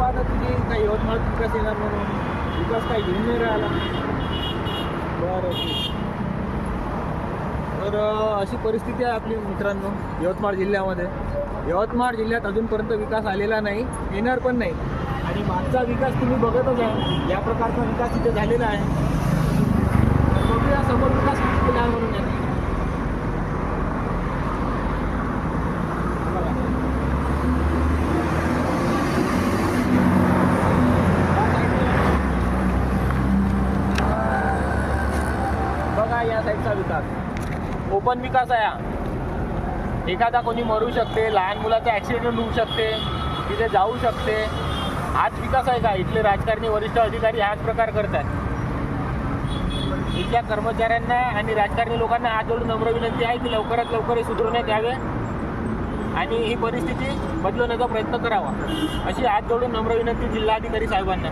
पाहता तुम्ही काही यवतमाळ विकास येणार म्हणून विकास काही घेऊन नाही राहिला. बरं ठीक. तर अशी परिस्थिती आहे आपली मित्रांनो यवतमाळ जिल्ह्यामध्ये. यवतमाळ जिल्ह्यात अजूनपर्यंत विकास आलेला नाही, येणार पण नाही. आणि मागचा विकास तुम्ही बघतच आहे, या प्रकारचा विकास इथे झालेला आहे. बघूया समोर विकास किती केला आहे म्हणून यांनी. बघा या साईडचा विकास ओपन विकास आहे हा. एखादा कोणी मरू शकते, लहान मुलाचा ॲक्सिडेंट होऊ शकते, तिथे जाऊ शकते. हाच विकास आहे का? इथले राजकारणी वरिष्ठ अधिकारी हाच प्रकार करतात. इथल्या कर्मचाऱ्यांना आणि राजकारणी लोकांना हात जोडून नम्र विनंती आहे की लवकरात लवकर हे सुधारण्यात यावे आणि ही परिस्थिती बदलवण्याचा प्रयत्न करावा, अशी हात जोडून नम्र विनंती जिल्हाधिकारी साहेबांना.